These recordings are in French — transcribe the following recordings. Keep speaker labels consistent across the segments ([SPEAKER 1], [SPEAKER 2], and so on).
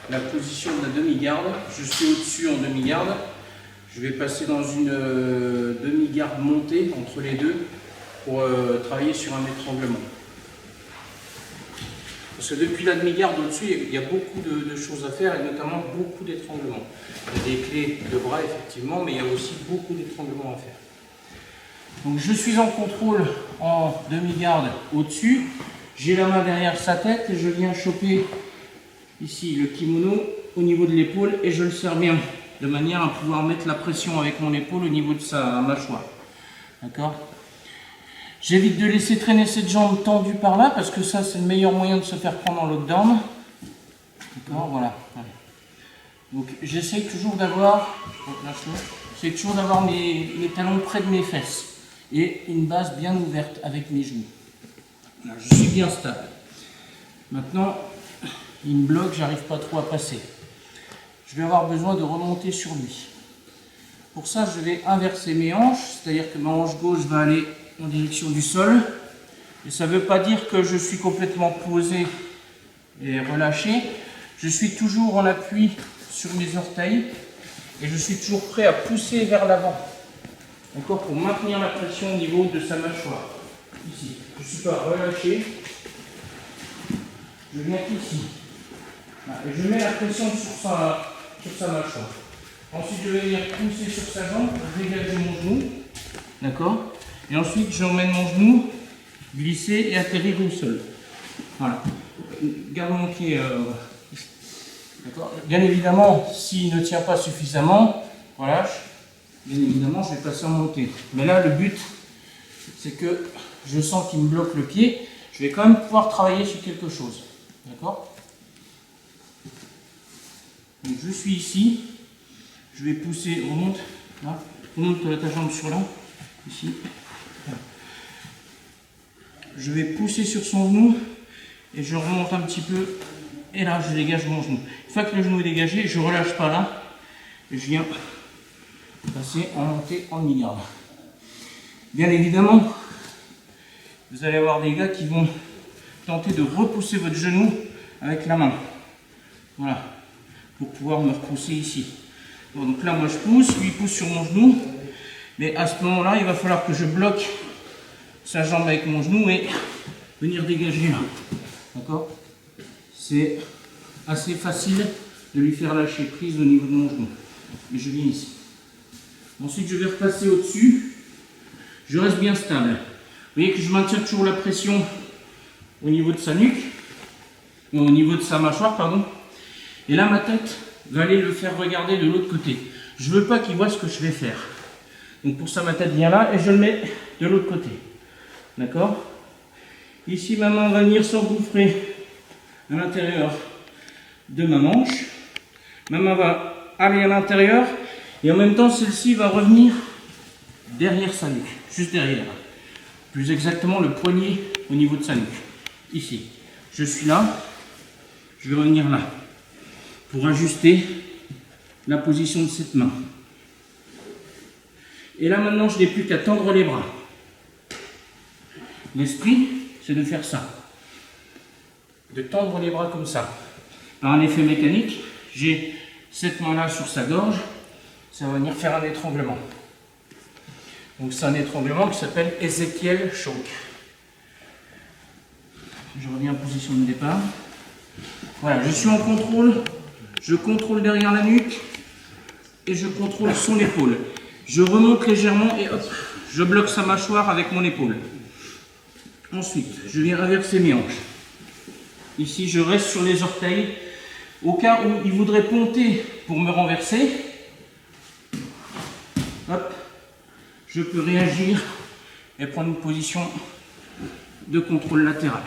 [SPEAKER 1] la position de la demi-garde. Je suis au-dessus en demi-garde. Je vais passer dans une demi-garde montée entre les deux pour travailler sur un étranglement. Parce que depuis la demi-garde au-dessus, il y a beaucoup de choses à faire et notamment beaucoup d'étranglements. Il y a des clés de bras effectivement, mais il y a aussi beaucoup d'étranglements à faire. Donc je suis en contrôle en demi-garde au-dessus. J'ai la main derrière sa tête et je viens choper ici le kimono au niveau de l'épaule et je le serre bien de manière à pouvoir mettre la pression avec mon épaule au niveau de sa mâchoire. D'accord ? J'évite de laisser traîner cette jambe tendue par là parce que ça c'est le meilleur moyen de se faire prendre en lockdown. D'accord, voilà. Donc j'essaie toujours d'avoir mes talons près de mes fesses et une base bien ouverte avec mes genoux. Là, je suis bien stable. Maintenant, il me bloque, j'arrive pas trop à passer. Je vais avoir besoin de remonter sur lui. Pour ça, je vais inverser mes hanches, c'est-à-dire que ma hanche gauche va aller en direction du sol. Et ça ne veut pas dire que je suis complètement posé et relâché. Je suis toujours en appui sur mes orteils et je suis toujours prêt à pousser vers l'avant. D'accord, pour maintenir la pression au niveau de sa mâchoire. Ici, je ne suis pas relâché. Je viens ici. Et je mets la pression sur sa mâchoire. Ensuite, je vais venir pousser sur sa jambe, dégager mon genou. D'accord. Et ensuite, j'emmène mon genou glisser et atterrir au sol. Voilà. Garde mon pied. D'accord. Bien évidemment, s'il ne tient pas suffisamment, relâche. Bien évidemment, je vais passer en montée. Mais là, le but, c'est que je sens qu'il me bloque le pied. Je vais quand même pouvoir travailler sur quelque chose. D'accord. Donc, je suis ici. Je vais pousser, remonte, là. Remonte ta jambe sur là. Ici. Je vais pousser sur son genou et je remonte un petit peu et là je dégage mon genou. Une fois que le genou est dégagé, je ne relâche pas là et je viens passer en montée en demi-garde. Bien évidemment, vous allez avoir des gars qui vont tenter de repousser votre genou avec la main. Voilà, pour pouvoir me repousser ici. Bon, donc là moi je pousse, lui il pousse sur mon genou, mais à ce moment-là il va falloir que je bloque sa jambe avec mon genou et venir dégager là. D'accord? C'est assez facile de lui faire lâcher prise au niveau de mon genou. Et je viens ici. Ensuite, je vais repasser au-dessus. Je reste bien stable. Vous voyez que je maintiens toujours la pression au niveau de sa nuque, au niveau de sa mâchoire, pardon. Et là, ma tête va aller le faire regarder de l'autre côté. Je ne veux pas qu'il voit ce que je vais faire. Donc pour ça, ma tête vient là et je le mets de l'autre côté. D'accord? Ici, ma main va venir s'engouffrer à l'intérieur de ma manche. Ma main va aller à l'intérieur et en même temps, celle-ci va revenir derrière sa nuque, juste derrière. Plus exactement le poignet au niveau de sa nuque. Ici. Je suis là. Je vais revenir là pour ajuster la position de cette main. Et là, maintenant, je n'ai plus qu'à tendre les bras. L'esprit, c'est de faire ça. De tendre les bras comme ça. Par un effet mécanique, j'ai cette main-là sur sa gorge. Ça va venir faire un étranglement. Donc c'est un étranglement qui s'appelle Ezekiel Choke. Je reviens en position de départ. Voilà, je suis en contrôle. Je contrôle derrière la nuque. Et je contrôle son épaule. Je remonte légèrement et hop, je bloque sa mâchoire avec mon épaule. Ensuite, je viens inverser mes hanches. Ici, je reste sur les orteils. Au cas où il voudrait ponter pour me renverser, hop, je peux réagir et prendre une position de contrôle latéral.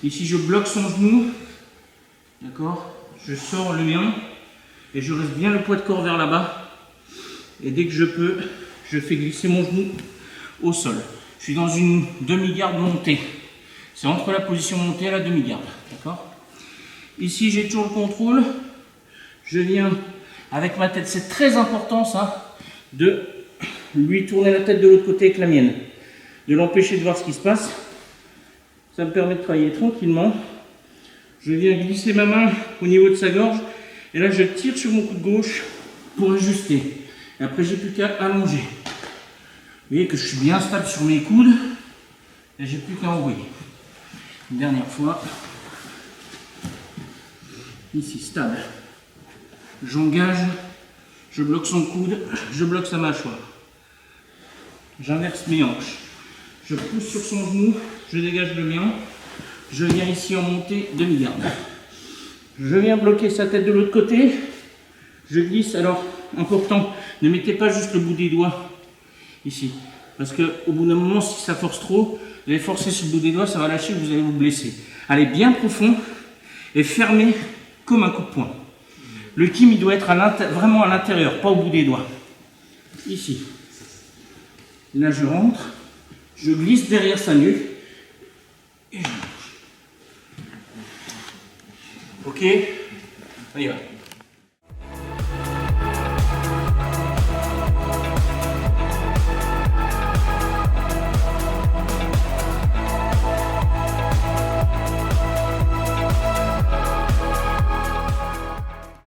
[SPEAKER 1] Ici, je bloque son genou. D'accord? Je sors le mien et je reste bien le poids de corps vers là-bas. Et dès que je peux, je fais glisser mon genou au sol. Je suis dans une demi-garde montée. C'est entre la position montée et la demi-garde. D'accord? Ici, j'ai toujours le contrôle. Je viens avec ma tête. C'est très important, ça, de lui tourner la tête de l'autre côté avec la mienne. De l'empêcher de voir ce qui se passe. Ça me permet de travailler tranquillement. Je viens glisser ma main au niveau de sa gorge. Et là, je tire sur mon coude gauche pour ajuster. Et après, j'ai plus qu'à allonger. Vous voyez que je suis bien stable sur mes coudes. Et j'ai plus qu'à envoyer. Une dernière fois. Ici, stable. J'engage. Je bloque son coude. Je bloque sa mâchoire. J'inverse mes hanches. Je pousse sur son genou. Je dégage le mien. Je viens ici en montée demi-garde. Je viens bloquer sa tête de l'autre côté. Je glisse. Alors, important, ne mettez pas juste le bout des doigts ici. Parce qu'au bout d'un moment, si ça force trop, vous allez forcer sur le bout des doigts, ça va lâcher, vous allez vous blesser. Allez bien profond et fermez comme un coup de poing. Le kim, il doit être vraiment à l'intérieur, pas au bout des doigts. Ici. Là, je rentre. Je glisse derrière sa nuque. Et je bouge. Ok? On y va.